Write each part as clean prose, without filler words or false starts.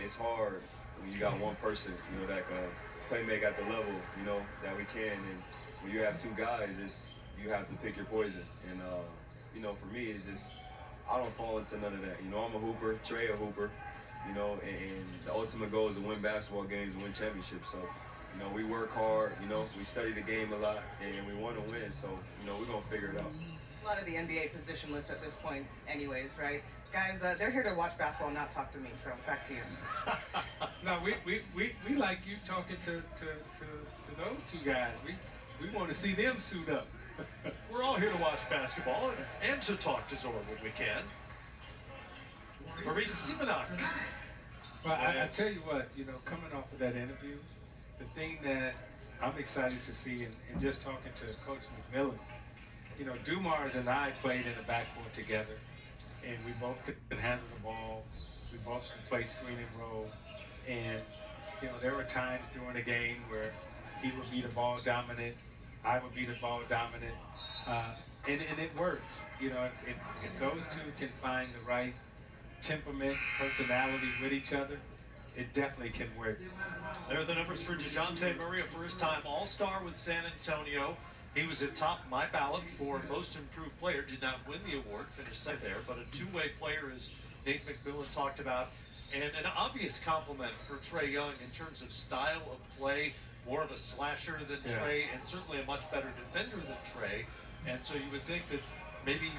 it's hard when you got one person, that can play make at the level, that we can. And when you have two guys, you have to pick your poison. And for me, it's just I don't fall into none of that. I'm a hooper, Trey a hooper, and the ultimate goal is to win basketball games and win championships. So, we work hard, we study the game a lot, and we want to win. So, we're going to figure it out. A lot of the NBA positionless at this point anyways, right? Guys, they're here to watch basketball, not talk to me, so back to you. No, we like you talking to those two guys. We want to see them suit up. We're all here to watch basketball and to talk to Zora when we can. Maurice Simonak. But I tell you what, coming off of that interview, the thing that I'm excited to see, and just talking to Coach McMillan, Dumars and I played in the backcourt together, and we both could handle the ball. We both could play screen and roll. And, there were times during the game where he would be the ball dominant, I would be the ball dominant, and it works. If those two can find the right temperament, personality with each other, it definitely can work. There are the numbers for DeJounte Murray, a first-time All-Star with San Antonio. He was at top my ballot for Most Improved Player. Did not win the award, finished second there, but a two-way player, as Nate McMillan talked about. And an obvious compliment for Trae Young in terms of style of play, more of a slasher than Trae, and certainly a much better defender than Trae. And so you would think that maybe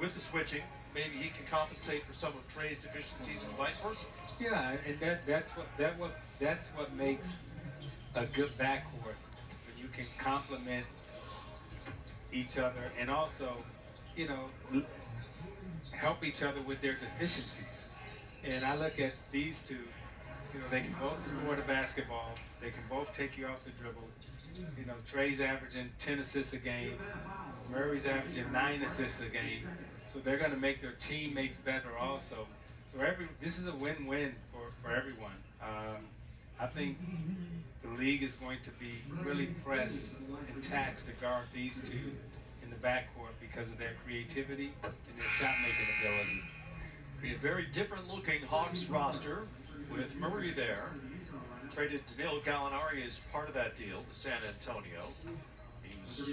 with the switching, maybe he can compensate for some of Trae's deficiencies and vice versa. Yeah, and that's what makes a good backcourt, when you can complement each other and also, help each other with their deficiencies. And I look at these two, they can both score the basketball, they can both take you off the dribble. Trae's averaging 10 assists a game, Murray's averaging 9 assists a game. So they're going to make their teammates better also. So this is a win-win for everyone. I think the league is going to be really pressed and taxed to guard these two in the backcourt because of their creativity and their shot-making ability. Be a very different-looking Hawks roster with Murray there. Traded Danilo Gallinari as part of that deal to San Antonio. He's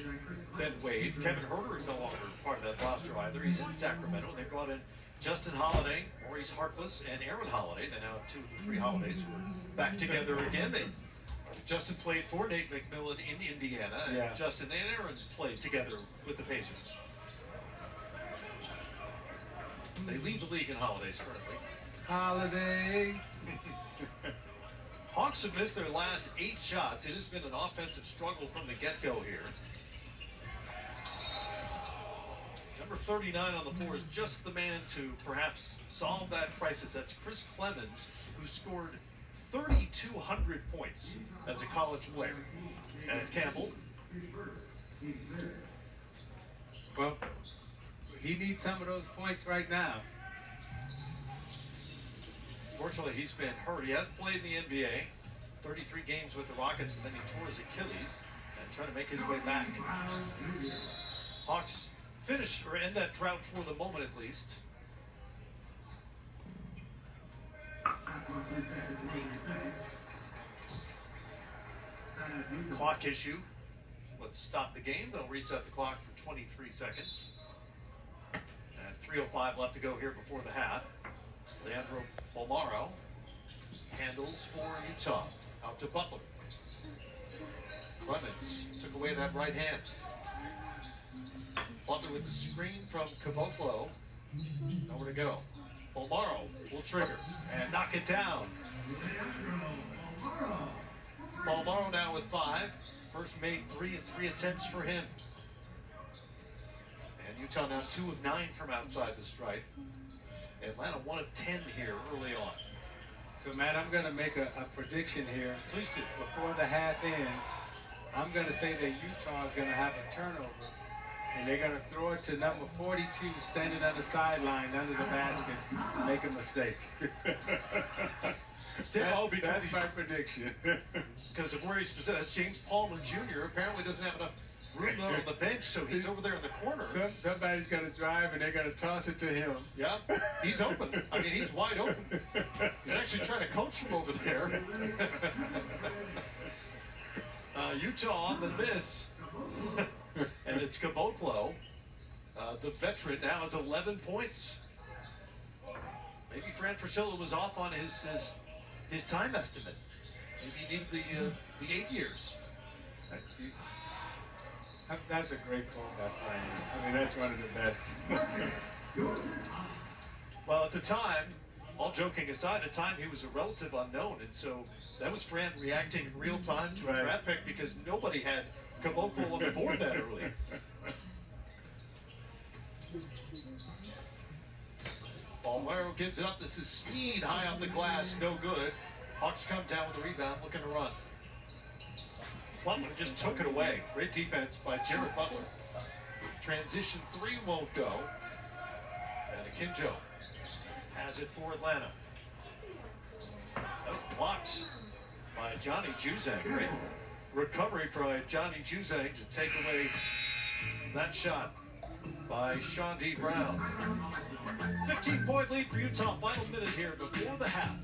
been waived. Kevin Huerter is no longer part of that roster either. He's in Sacramento. They brought in Justin Holiday, Maurice Harkless, and Aaron Holiday. They now have 2 of the 3 Holidays who are back together again. Justin played for Nate McMillan in Indiana, and Justin and Aaron played together with the Pacers. They lead the league in Holidays currently. Holiday. Hawks have missed their last 8 shots. It has been an offensive struggle from the get-go here. Number 39 on the floor is just the man to perhaps solve that crisis. That's Chris Clemens, who scored 3,200 points as a college player. And Campbell. Well, he needs some of those points right now. Fortunately, he's been hurt. He has played in the NBA, 33 games with the Rockets, but then he tore his Achilles and trying to make his way back. Hawks finish or end that drought for the moment at least. Clock issue. Let's stop the game. They'll reset the clock for 23 seconds. And 3:05 left to go here before the half. Leandro Bolmaro handles for Utah. Out to Butler. Clemens took away that right hand. Butler with the screen from Caboclo. Nowhere to go. Bolmaro will trigger and knock it down. Bolmaro now with 5. First made 3 in 3 attempts for him. And Utah now 2 of 9 from outside the stripe. Atlanta 1 of 10 here early on. So, Matt, I'm going to make a prediction here. Please do. Before the half ends, I'm going to say that Utah is going to have a turnover, and they're going to throw it to number 42 standing on the sideline under the basket and make a mistake. That's my prediction. Because of where he's positioned, that's James Palmer Jr. apparently doesn't have enough room there on the bench, so he's over there in the corner. Somebody's going to drive, and they're going to toss it to him. Yeah, he's open. I mean, he's wide open. He's actually trying to coach from over there. Utah on the miss. And it's Caboclo. The veteran now has 11 points. Maybe Fran Fraschilla was off on his time estimate. Maybe he needed the 8 years. That's a great call, that Fran. I mean, that's one of the best. Well, at the time, all joking aside, at the time he was a relative unknown, and so that was Fran reacting in real time to a draft pick because nobody had Caboclo on the board that early. Balmero gives it up. This is Sneed high off the glass, no good. Hawks come down with the rebound, looking to run. Butler just took it away. Great defense by Jared Butler. Transition 3 won't go. And Akinjo has it for Atlanta. That was blocked by Johnny Juzang. Great recovery for Johnny Juzang to take away that shot by Sean D. Brown. 15-point lead for Utah. Final minute here before the half.